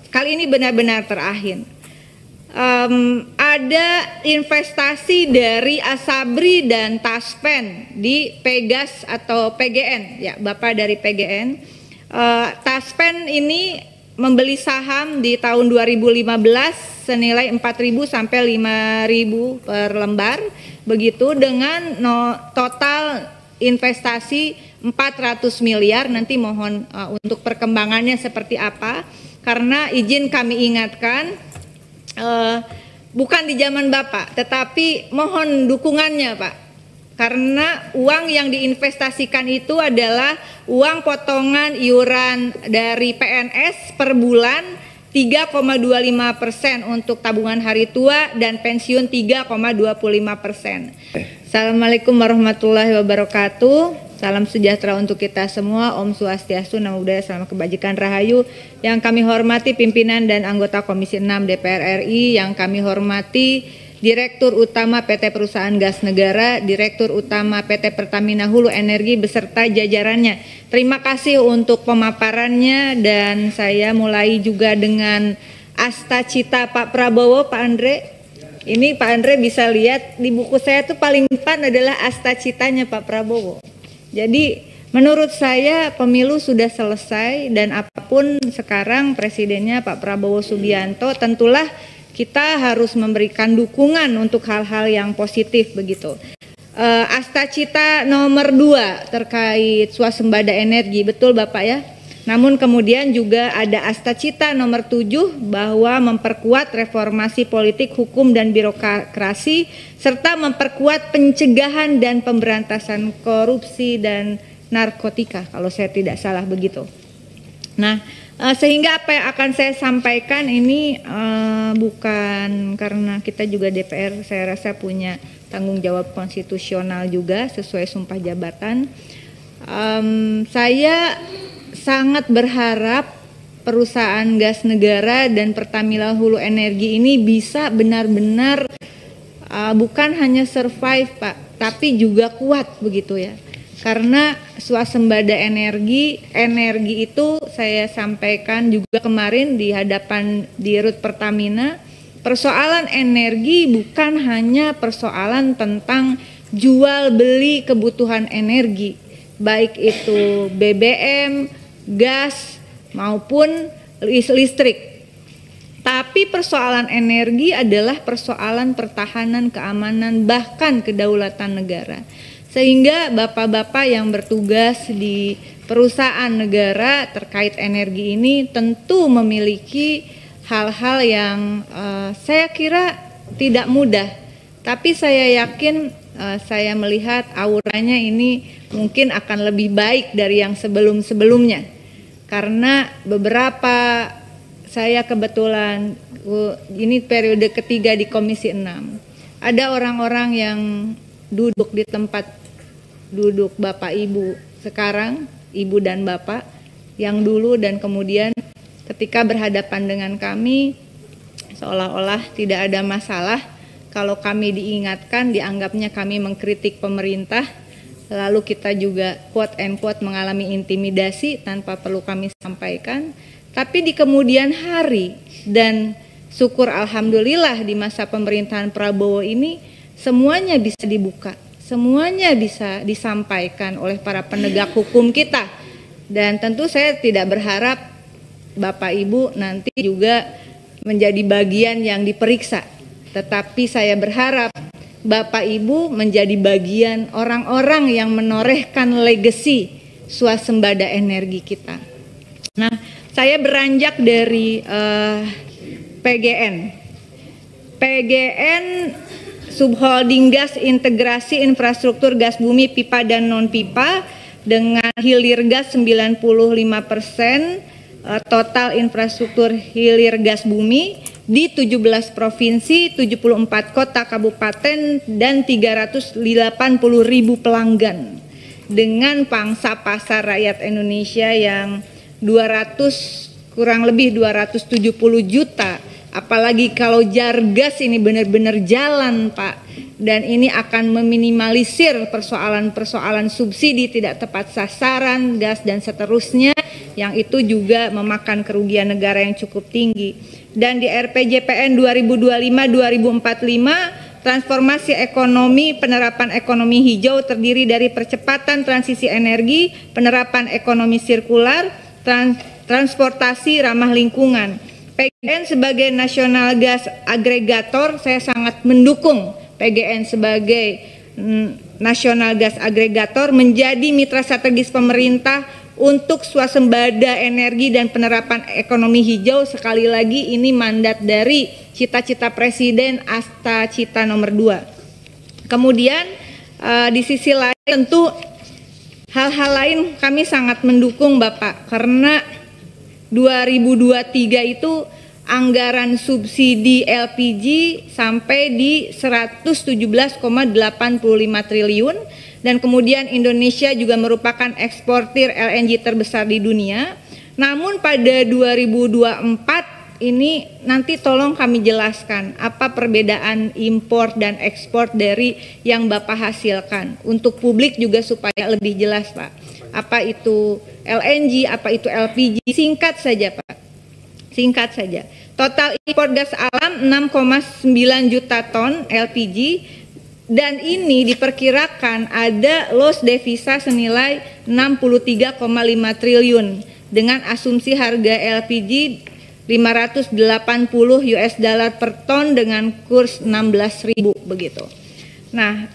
kali ini benar-benar terakhir. Ada investasi dari Asabri dan Taspen di Pegas atau PGN, ya Bapak dari PGN. Taspen ini membeli saham di tahun 2015 senilai 4.000 sampai 5.000 per lembar, begitu dengan total investasi 400 miliar. Nanti mohon untuk perkembangannya seperti apa, karena izin kami ingatkan, bukan di zaman Bapak, tetapi mohon dukungannya Pak, karena uang yang diinvestasikan itu adalah uang potongan iuran dari PNS per bulan 3,25% untuk tabungan hari tua dan pensiun 3,25%. Assalamualaikum warahmatullahi wabarakatuh. Salam sejahtera untuk kita semua. Om Swastiastu, Namo Buddhaya, Salam Kebajikan Rahayu. Yang kami hormati pimpinan dan anggota Komisi 6 DPR RI, yang kami hormati Direktur Utama PT Perusahaan Gas Negara, Direktur Utama PT Pertamina Hulu Energi beserta jajarannya. Terima kasih untuk pemaparannya, dan saya mulai juga dengan Asta Cita Pak Prabowo. Pak Andre, ini Pak Andre bisa lihat di buku saya tuh paling depan adalah Asta Citanya Pak Prabowo. Jadi menurut saya pemilu sudah selesai, dan apapun sekarang presidennya Pak Prabowo Subianto, tentulah kita harus memberikan dukungan untuk hal-hal yang positif begitu. Asta Cita nomor 2 terkait swasembada energi, betul Bapak ya. Namun kemudian juga ada Asta Cita nomor 7 bahwa memperkuat reformasi politik, hukum dan birokrasi, serta memperkuat pencegahan dan pemberantasan korupsi dan narkotika, kalau saya tidak salah begitu. Nah, sehingga apa yang akan saya sampaikan ini bukan karena kita juga DPR, saya rasa punya tanggung jawab konstitusional juga sesuai sumpah jabatan. Saya sangat berharap perusahaan gas negara dan Pertamina Hulu Energi ini bisa benar-benar bukan hanya survive Pak, tapi juga kuat begitu ya. Karena swasembada energi itu saya sampaikan juga kemarin di hadapan Dirut Pertamina, persoalan energi bukan hanya persoalan tentang jual beli kebutuhan energi, baik itu BBM, gas maupun listrik. Tapi persoalan energi adalah persoalan pertahanan, keamanan, bahkan kedaulatan negara. Sehingga bapak-bapak yang bertugas di perusahaan negara terkait energi ini tentu memiliki hal-hal yang saya kira tidak mudah. Tapi saya yakin, saya melihat auranya ini mungkin akan lebih baik dari yang sebelum-sebelumnya. Karena beberapa, saya kebetulan ini periode ketiga di Komisi 6. Ada orang-orang yang duduk di tempat duduk Bapak Ibu sekarang, Ibu dan Bapak yang dulu, dan kemudian ketika berhadapan dengan kami seolah-olah tidak ada masalah. Kalau kami diingatkan, dianggapnya kami mengkritik pemerintah, lalu kita juga quote and quote mengalami intimidasi tanpa perlu kami sampaikan. Tapi di kemudian hari, dan syukur alhamdulillah di masa pemerintahan Prabowo ini semuanya bisa dibuka, semuanya bisa disampaikan oleh para penegak hukum kita. Dan tentu saya tidak berharap Bapak Ibu nanti juga menjadi bagian yang diperiksa, tetapi saya berharap Bapak Ibu menjadi bagian orang-orang yang menorehkan legasi swasembada energi kita. Nah, saya beranjak dari PGN Subholding Gas Integrasi Infrastruktur Gas Bumi Pipa dan Non-Pipa dengan hilir gas 95%, total infrastruktur hilir gas bumi di 17 provinsi, 74 kota kabupaten, dan 380.000 pelanggan dengan pangsa pasar rakyat Indonesia yang kurang lebih 270 juta. Apalagi kalau Jargas ini benar-benar jalan Pak, dan ini akan meminimalisir persoalan-persoalan subsidi tidak tepat sasaran, gas dan seterusnya, yang itu juga memakan kerugian negara yang cukup tinggi. Dan di RPJPN 2025-2045, transformasi ekonomi, penerapan ekonomi hijau terdiri dari percepatan transisi energi, penerapan ekonomi sirkular, transportasi ramah lingkungan. PGN sebagai nasional gas agregator, saya sangat mendukung PGN sebagai nasional gas agregator menjadi mitra strategis pemerintah untuk swasembada energi dan penerapan ekonomi hijau. Sekali lagi ini mandat dari cita-cita Presiden Asta Cita nomor 2. Kemudian di sisi lain tentu hal-hal lain kami sangat mendukung Bapak, karena 2023 itu anggaran subsidi LPG sampai di 117,85 triliun, dan kemudian Indonesia juga merupakan eksportir LNG terbesar di dunia. Namun pada 2024 ini nanti tolong kami jelaskan apa perbedaan impor dan ekspor dari yang Bapak hasilkan untuk publik juga supaya lebih jelas Pak. Apa itu LNG, apa itu LPG, singkat saja Pak. Singkat saja, total impor gas alam 6,9 juta ton LPG, dan ini diperkirakan ada loss devisa senilai 63,5 triliun dengan asumsi harga LPG 580 US dollar per ton dengan kurs 16.000 begitu. Nah,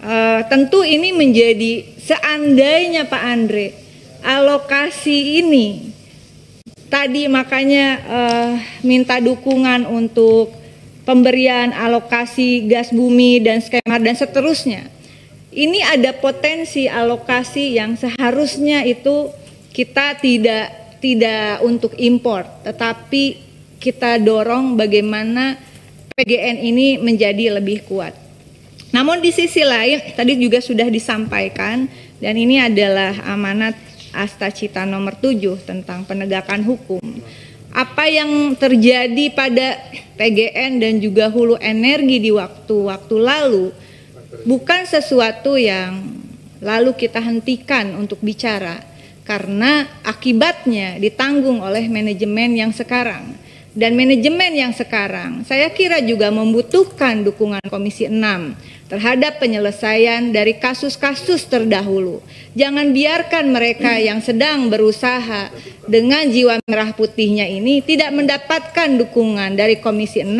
tentu ini menjadi, seandainya Pak Andre alokasi ini tadi makanya minta dukungan untuk pemberian alokasi gas bumi dan skema dan seterusnya. Ini ada potensi alokasi yang seharusnya itu kita tidak untuk impor, tetapi kita dorong bagaimana PGN ini menjadi lebih kuat. Namun di sisi lain tadi juga sudah disampaikan, dan ini adalah amanat Asta Cita nomor 7 tentang penegakan hukum. Apa yang terjadi pada PGN dan juga hulu energi di waktu-waktu lalu bukan sesuatu yang lalu kita hentikan untuk bicara, karena akibatnya ditanggung oleh manajemen yang sekarang. Dan manajemen yang sekarang saya kira juga membutuhkan dukungan Komisi 6 terhadap penyelesaian dari kasus-kasus terdahulu. Jangan biarkan mereka yang sedang berusaha dengan jiwa merah putihnya ini tidak mendapatkan dukungan dari Komisi 6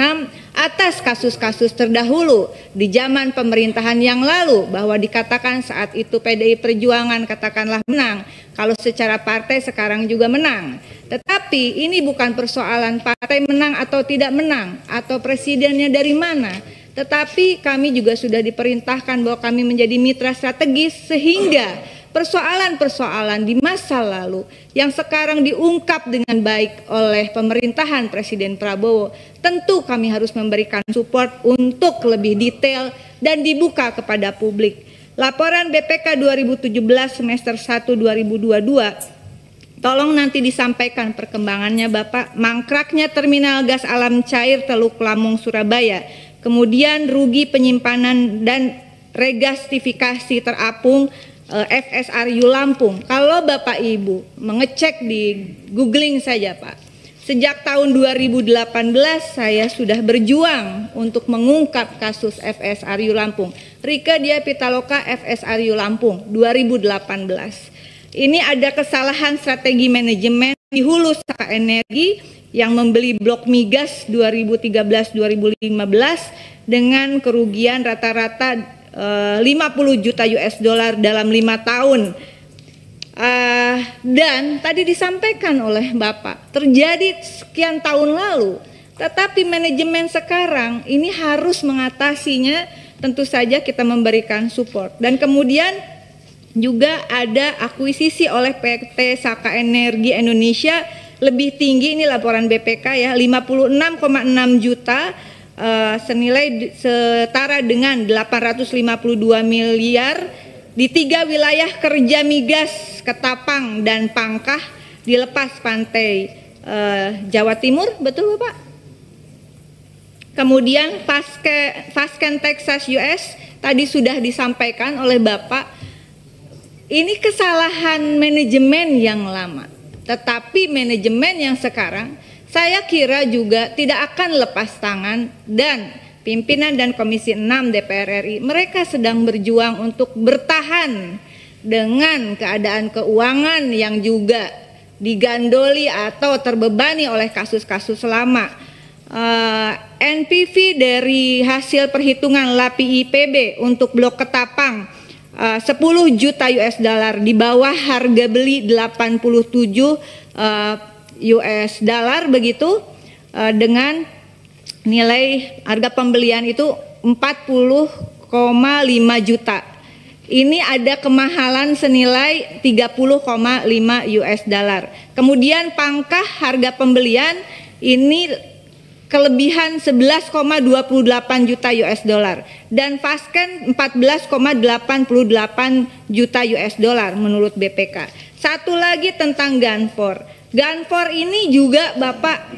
atas kasus-kasus terdahulu di zaman pemerintahan yang lalu, bahwa dikatakan saat itu PDI Perjuangan katakanlah menang, kalau secara partai sekarang juga menang. Tetapi ini bukan persoalan partai menang atau tidak menang atau presidennya dari mana, tetapi kami juga sudah diperintahkan bahwa kami menjadi mitra strategis, sehingga persoalan-persoalan di masa lalu yang sekarang diungkap dengan baik oleh pemerintahan Presiden Prabowo, tentu kami harus memberikan support untuk lebih detail dan dibuka kepada publik. Laporan BPK 2017 semester 1 2022, tolong nanti disampaikan perkembangannya Bapak. Mangkraknya terminal gas alam cair Teluk Lamung Surabaya, kemudian rugi penyimpanan dan regasifikasi terapung FSRU Lampung. Kalau Bapak Ibu mengecek di googling saja Pak, sejak tahun 2018 saya sudah berjuang untuk mengungkap kasus FSRU Lampung. Rike Dia Pitaloka FSRU Lampung 2018. Ini ada kesalahan strategi manajemen di hulu Saka Energi yang membeli blok migas 2013-2015 dengan kerugian rata-rata 50 juta US dollar dalam 5 tahun. Dan tadi disampaikan oleh Bapak, terjadi sekian tahun lalu, tetapi manajemen sekarang ini harus mengatasinya. Tentu saja kita memberikan support. Dan kemudian juga ada akuisisi oleh PT Saka Energi Indonesia lebih tinggi, ini laporan BPK ya, 56,6 juta, senilai setara dengan 852 miliar di 3 wilayah kerja migas Ketapang dan Pangkah di lepas pantai Jawa Timur, betul Bapak? Kemudian Fasken Texas US tadi sudah disampaikan oleh Bapak, ini kesalahan manajemen yang lama. Tetapi manajemen yang sekarang saya kira juga tidak akan lepas tangan, dan pimpinan dan Komisi 6 DPR RI mereka sedang berjuang untuk bertahan dengan keadaan keuangan yang juga digandoli atau terbebani oleh kasus-kasus lama. NPV dari hasil perhitungan LAPI IPB untuk Blok Ketapang 10 juta US dollar di bawah harga beli 87 US dollar begitu, dengan nilai harga pembelian itu 40,5 juta. Ini ada kemahalan senilai 30,5 US dollar. Kemudian pangkah harga pembelian ini kelebihan 11,28 juta US dollar dan Fasken 14,88 juta US dollar menurut BPK. Satu lagi tentang Ganfor. Ganfor ini juga Bapak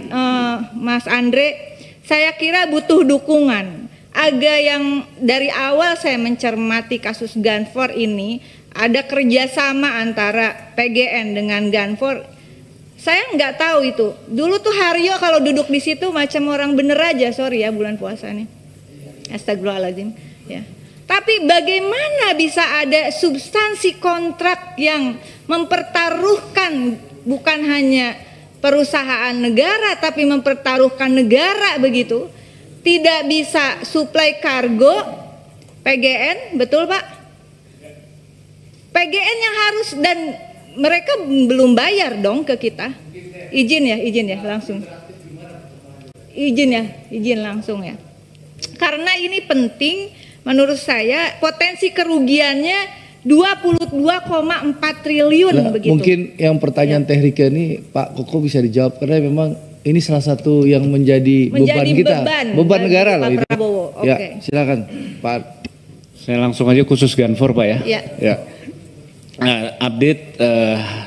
Mas Andre, saya kira butuh dukungan. Agak yang dari awal saya mencermati kasus Ganfor ini, ada kerjasama antara PGN dengan Ganfor. Saya nggak tahu itu. Dulu tuh Haryo kalau duduk di situ macam orang bener aja, sorry ya bulan puasa nih. Astagfirullahaladzim. Ya. Tapi bagaimana bisa ada substansi kontrak yang mempertaruhkan bukan hanya perusahaan negara tapi mempertaruhkan negara begitu? Tidak bisa suplai kargo PGN, betul Pak? PGN yang harus, dan mereka belum bayar dong ke kita. Izin ya langsung. Izin langsung ya. Karena ini penting menurut saya, potensi kerugiannya 22,4 triliun begitu. Mungkin yang pertanyaan Teh Rika ini Pak Koko bisa dijawab karena memang ini salah satu yang menjadi beban kita, beban negara loh ini. Ya, silakan Pak. Saya langsung aja khusus Ganfor Pak ya. Ya. Nah, update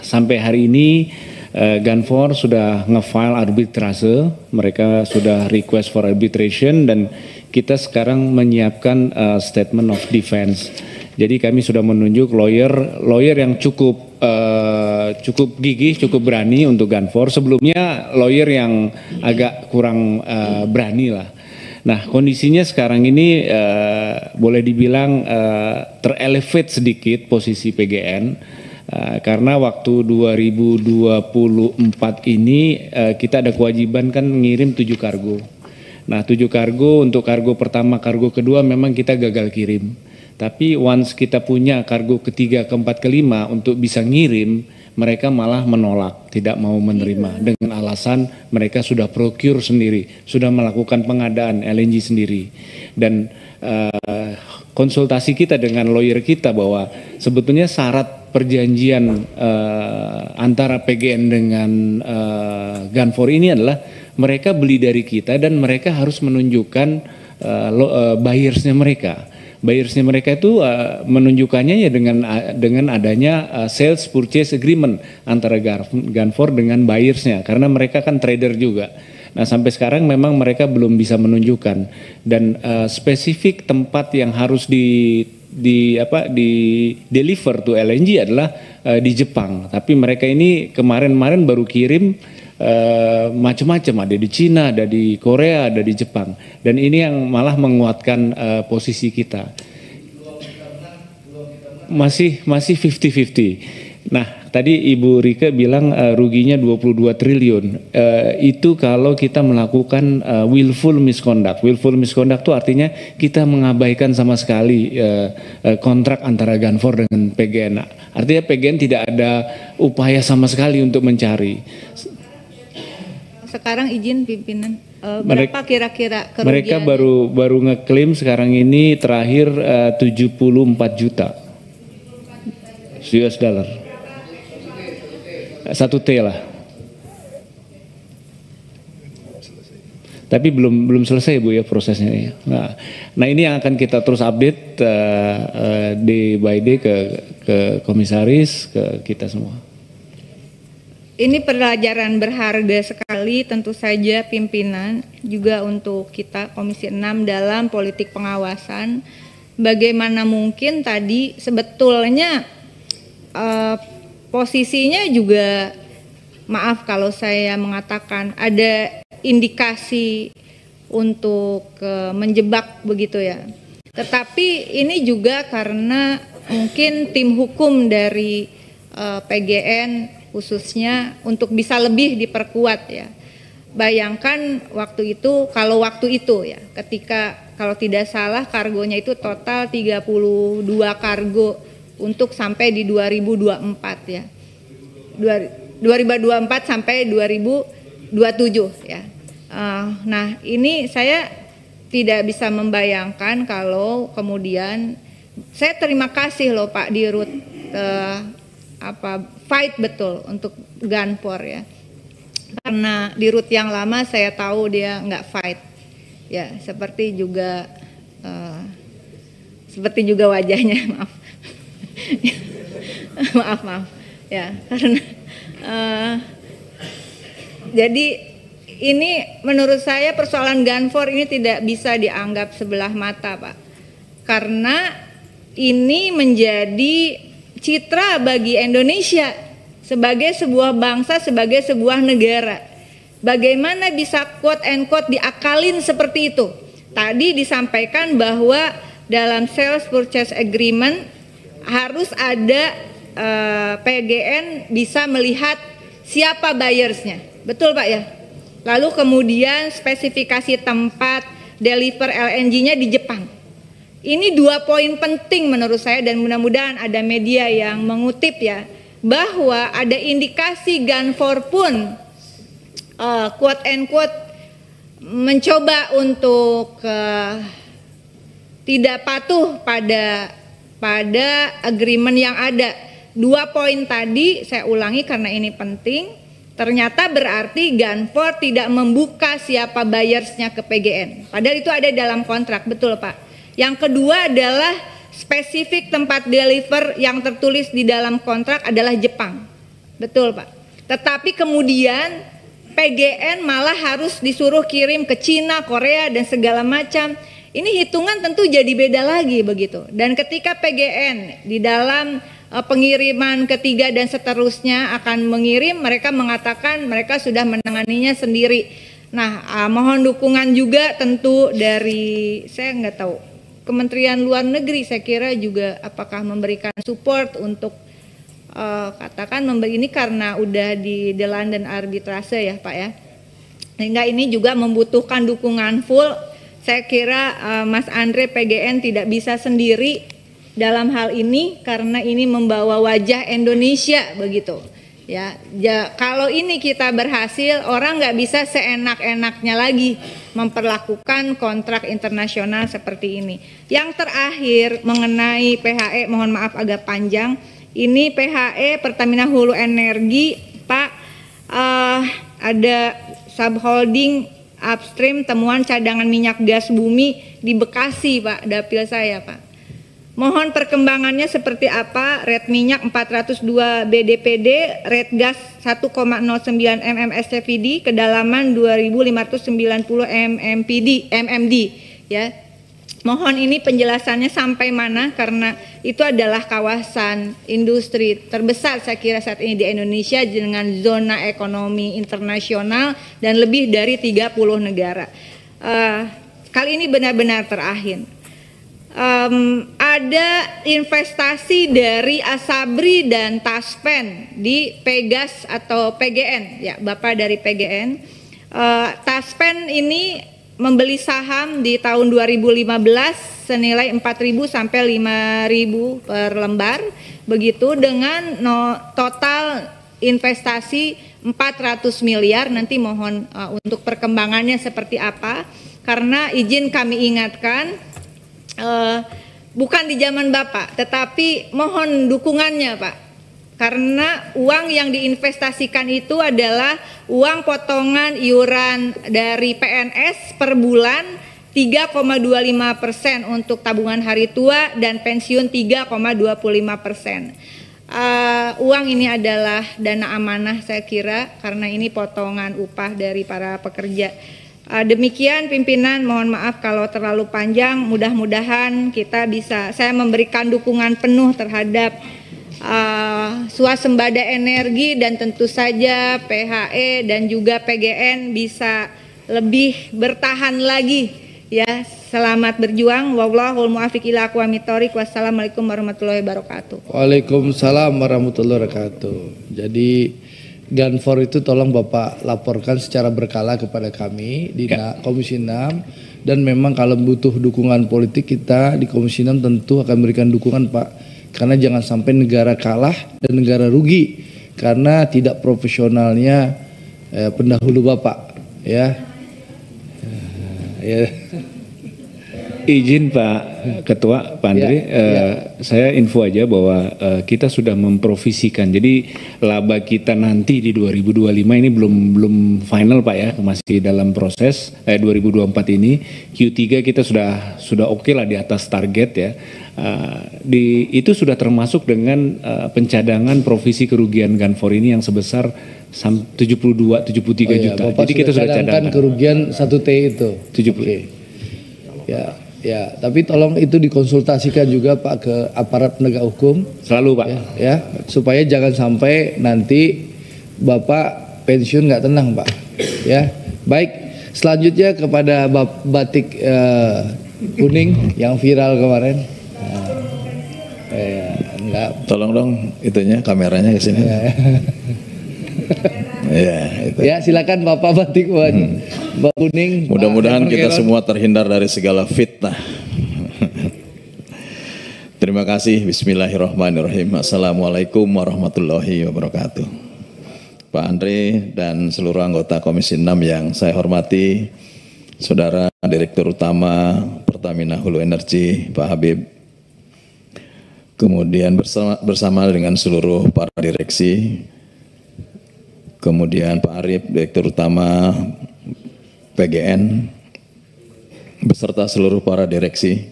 sampai hari ini Ganfor sudah nge-file arbitrase, mereka sudah request for arbitration dan kita sekarang menyiapkan statement of defense. Jadi kami sudah menunjuk lawyer yang cukup gigih, cukup berani untuk Ganfor. Sebelumnya lawyer yang agak kurang berani lah. Nah kondisinya sekarang ini boleh dibilang terelevate sedikit posisi PGN karena waktu 2024 ini kita ada kewajiban kan ngirim 7 kargo. Nah 7 kargo, untuk kargo pertama, kargo kedua memang kita gagal kirim. Tapi once kita punya kargo ketiga, keempat, kelima untuk bisa ngirim, mereka malah menolak, tidak mau menerima dengan alasan mereka sudah procure sendiri, sudah melakukan pengadaan LNG sendiri. Dan konsultasi kita dengan lawyer kita bahwa sebetulnya syarat perjanjian antara PGN dengan Ganfor ini adalah mereka beli dari kita dan mereka harus menunjukkan buyersnya mereka. Buyersnya mereka itu menunjukkannya ya dengan adanya sales purchase agreement antara Ganfor dengan buyersnya karena mereka kan trader juga. Nah sampai sekarang memang mereka belum bisa menunjukkan dan spesifik tempat yang harus di deliver to LNG adalah di Jepang. Tapi mereka ini kemarin baru kirim macam-macam, ada di Cina, ada di Korea, ada di Jepang, dan ini yang malah menguatkan posisi kita. Masih 50-50. Nah tadi Ibu Rika bilang ruginya 22 triliun. Itu kalau kita melakukan willful misconduct. Willful misconduct itu artinya kita mengabaikan sama sekali kontrak antara Ganfor dengan PGN. Artinya PGN tidak ada upaya sama sekali untuk mencari. Sekarang izin pimpinan berapa kira-kira kerugian? Mereka baru ngeklaim sekarang ini terakhir 74 juta US dollar. 1 T lah. Tapi belum selesai Bu ya prosesnya ya. Nah ini yang akan kita terus update day by day ke komisaris, ke kita semua. Ini pelajaran berharga sekali tentu saja pimpinan juga untuk kita Komisi 6 dalam politik pengawasan. bagaimana mungkin tadi sebetulnya posisinya juga, maaf kalau saya mengatakan ada indikasi untuk menjebak begitu ya. Tetapi ini juga karena mungkin tim hukum dari PGN khususnya untuk bisa lebih diperkuat ya. Bayangkan waktu itu, ya, ketika kalau tidak salah kargonya itu total 32 kargo untuk sampai di 2024 ya. 2024 sampai 2027 ya. Nah, ini saya tidak bisa membayangkan kalau kemudian saya terima kasih loh Pak Dirut fight betul untuk Gunvor ya. Karena Dirut yang lama saya tahu dia nggak fight. Ya, seperti juga wajahnya, maaf. maaf. Ya, karena jadi ini menurut saya persoalan Gunvor ini tidak bisa dianggap sebelah mata, Pak. Karena ini menjadi citra bagi Indonesia sebagai sebuah bangsa, sebagai sebuah negara. Bagaimana bisa quote and quote diakalin seperti itu? Tadi disampaikan bahwa dalam sales purchase agreement harus ada PGN bisa melihat siapa buyersnya. Betul Pak ya? Lalu kemudian spesifikasi tempat deliver LNG-nya di Jepang. Ini 2 poin penting menurut saya, dan mudah-mudahan ada media yang mengutip ya, bahwa ada indikasi Gunvor pun quote and quote mencoba untuk tidak patuh pada agreement yang ada. 2 poin tadi saya ulangi karena ini penting. Ternyata berarti Gunvor tidak membuka siapa buyersnya ke PGN. Padahal itu ada dalam kontrak, betul Pak. Yang kedua adalah spesifik tempat deliver yang tertulis di dalam kontrak adalah Jepang. Betul Pak. Tetapi kemudian PGN malah harus disuruh kirim ke Cina, Korea dan segala macam. Ini hitungan tentu jadi beda lagi begitu. Dan ketika PGN di dalam pengiriman ketiga dan seterusnya akan mengirim, mereka mengatakan mereka sudah menanganinya sendiri. Nah, mohon dukungan juga tentu dari, saya nggak tahu, Kementerian Luar Negeri saya kira juga apakah memberikan support untuk katakan memberi ini karena udah di The London Arbitrase ya Pak ya. Sehingga ini juga membutuhkan dukungan full. Saya kira Mas Andre PGN tidak bisa sendiri dalam hal ini karena ini membawa wajah Indonesia begitu ya. Kalau ini kita berhasil, orang nggak bisa seenak-enaknya lagi memperlakukan kontrak internasional seperti ini. Yang terakhir mengenai PHE, mohon maaf agak panjang. Ini PHE Pertamina Hulu Energi Pak, ada subholding upstream temuan cadangan minyak gas bumi di Bekasi Pak, dapil saya Pak. Mohon perkembangannya seperti apa? Rate minyak 402 BDPD, rate gas 1,09 mmSCFD, kedalaman 2590 mmD ya. Mohon ini penjelasannya sampai mana, karena itu adalah kawasan industri terbesar saya kira saat ini di Indonesia dengan zona ekonomi internasional dan lebih dari 30 negara. Kali ini benar-benar terakhir. Ada investasi dari Asabri dan Taspen di Pegas atau PGN ya, Bapak dari PGN. Taspen ini membeli saham di tahun 2015 senilai 4.000 sampai 5.000 per lembar begitu, dengan total investasi 400 miliar. Nanti mohon untuk perkembangannya seperti apa, karena izin kami ingatkan bukan di zaman Bapak, tetapi mohon dukungannya Pak, karena uang yang diinvestasikan itu adalah uang potongan iuran dari PNS per bulan 3,25% untuk tabungan hari tua dan pensiun 3,25%. Uang ini adalah dana amanah saya kira, karena ini potongan upah dari para pekerja. Demikian pimpinan, mohon maaf kalau terlalu panjang. Mudah-mudahan kita bisa, saya memberikan dukungan penuh terhadap swasembada energi, dan tentu saja PHE dan juga PGN bisa lebih bertahan lagi ya. Selamat berjuang. Wallahul muwaffiq ila aqwamit thoriq. Wassalamualaikum warahmatullahi wabarakatuh. Waalaikumsalam warahmatullahi wabarakatuh. Jadi Ganfor itu tolong Bapak laporkan secara berkala kepada kami di Komisi 6, dan memang kalau butuh dukungan politik kita di Komisi 6 tentu akan memberikan dukungan Pak, karena jangan sampai negara kalah dan negara rugi karena tidak profesionalnya pendahulu Bapak ya. Izin Pak Ketua, Pak Andri, saya info aja bahwa kita sudah memprovisikan. Jadi laba kita nanti di 2025 ini belum final Pak ya, masih dalam proses. 2024 ini Q3 kita sudah oke lah, di atas target ya. Itu sudah termasuk dengan pencadangan provisi kerugian Ganfor ini yang sebesar 73 juta. Bapak jadi kita sudah cadangkan kerugian 1T itu 70. Okay. Ya, tapi tolong itu dikonsultasikan juga Pak ke aparat penegak hukum. Selalu Pak. Ya, supaya jangan sampai nanti Bapak pensiun nggak tenang Pak. Ya, baik. Selanjutnya kepada batik kuning yang viral kemarin. Enggak. Tolong dong itunya, kameranya ke sini. Ya, silakan Bapak batik Mbak kuning. Mudah-mudahan kita semua terhindar dari segala fitnah. Terima kasih. Bismillahirrahmanirrahim. Assalamualaikum warahmatullahi wabarakatuh. Pak Andri dan seluruh anggota Komisi 6 yang saya hormati, Saudara Direktur Utama Pertamina Hulu Energi Pak Habib, kemudian bersama dengan seluruh para direksi, kemudian Pak Arif, Direktur Utama PGN, beserta seluruh para direksi,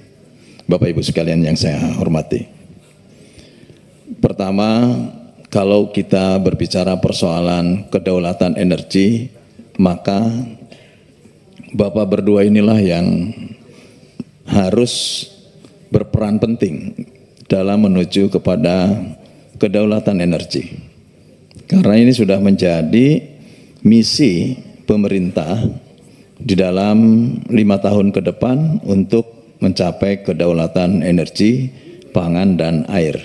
Bapak Ibu sekalian yang saya hormati. Pertama, kalau kita berbicara persoalan kedaulatan energi, maka Bapak berdua inilah yang harus berperan penting dalam menuju kepada kedaulatan energi. Karena ini sudah menjadi misi pemerintah di dalam 5 tahun ke depan untuk mencapai kedaulatan energi, pangan, dan air.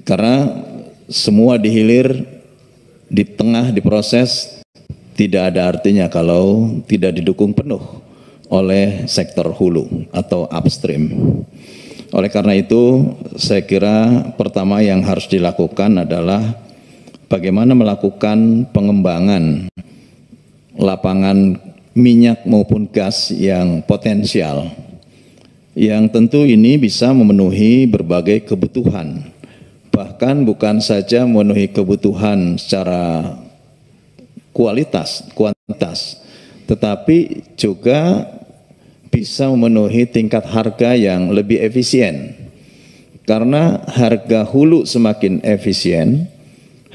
Karena semua dihilir, di tengah diproses, tidak ada artinya kalau tidak didukung penuh oleh sektor hulu atau upstream. Oleh karena itu, saya kira pertama yang harus dilakukan adalah bagaimana melakukan pengembangan lapangan minyak maupun gas yang potensial, yang tentu ini bisa memenuhi berbagai kebutuhan, bahkan bukan saja memenuhi kebutuhan secara kuantitas, tetapi juga bisa memenuhi tingkat harga yang lebih efisien. Karena harga hulu semakin efisien,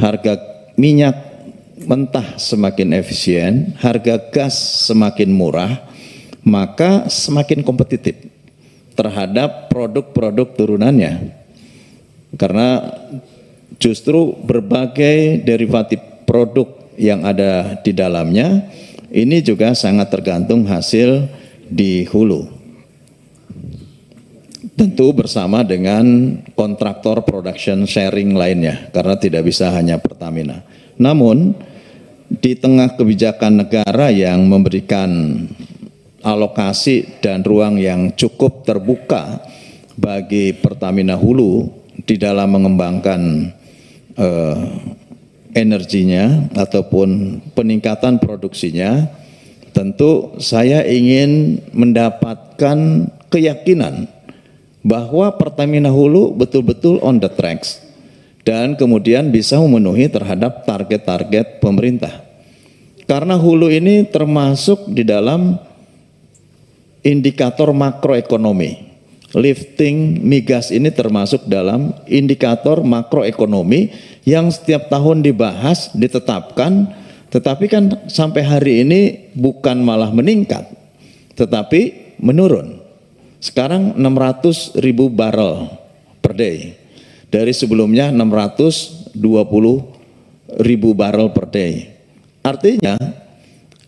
harga minyak mentah semakin efisien, harga gas semakin murah, maka semakin kompetitif terhadap produk-produk turunannya. Karena justru berbagai derivatif produk yang ada di dalamnya ini juga sangat tergantung hasil di hulu. Tentu bersama dengan kontraktor production sharing lainnya, karena tidak bisa hanya Pertamina. Namun di tengah kebijakan negara yang memberikan alokasi dan ruang yang cukup terbuka bagi Pertamina Hulu di dalam mengembangkan energinya ataupun peningkatan produksinya, tentu saya ingin mendapatkan keyakinan bahwa Pertamina Hulu betul-betul on the tracks dan kemudian bisa memenuhi terhadap target-target pemerintah. Karena hulu ini termasuk di dalam indikator makroekonomi. Lifting migas ini termasuk dalam indikator makroekonomi yang setiap tahun dibahas, ditetapkan, Tetapi kan sampai hari ini bukan malah meningkat, tetapi menurun. Sekarang 600.000 barrel per day. Dari sebelumnya 620.000 barrel per day. Artinya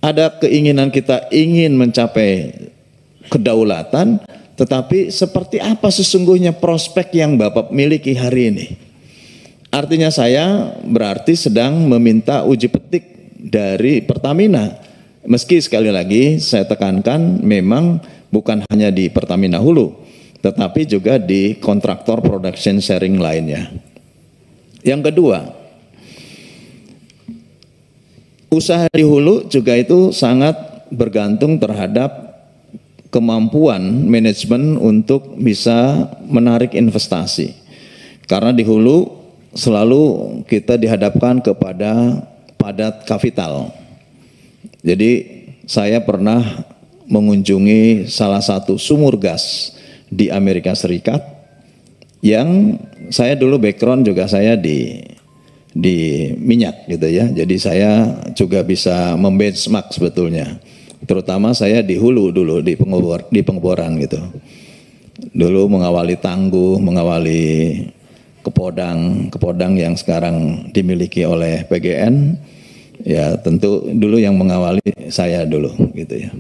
ada keinginan kita ingin mencapai kedaulatan, tetapi seperti apa sesungguhnya prospek yang Bapak miliki hari ini? Artinya saya berarti sedang meminta uji petik dari Pertamina. Meski sekali lagi saya tekankan memang bukan hanya di Pertamina Hulu, tetapi juga di kontraktor production sharing lainnya. Yang kedua, usaha di hulu juga itu sangat bergantung terhadap kemampuan manajemen untuk bisa menarik investasi. Karena di hulu selalu kita dihadapkan kepada padat kapital. Jadi saya pernah mengunjungi salah satu sumur gas di Amerika Serikat yang saya dulu background juga saya di minyak gitu ya. Jadi saya juga bisa membenchmark sebetulnya. Terutama saya di hulu dulu di pengeboran gitu. Dulu mengawali Tangguh, mengawali Kepodang yang sekarang dimiliki oleh PGN. Ya tentu dulu yang mengawali saya dulu gitu ya.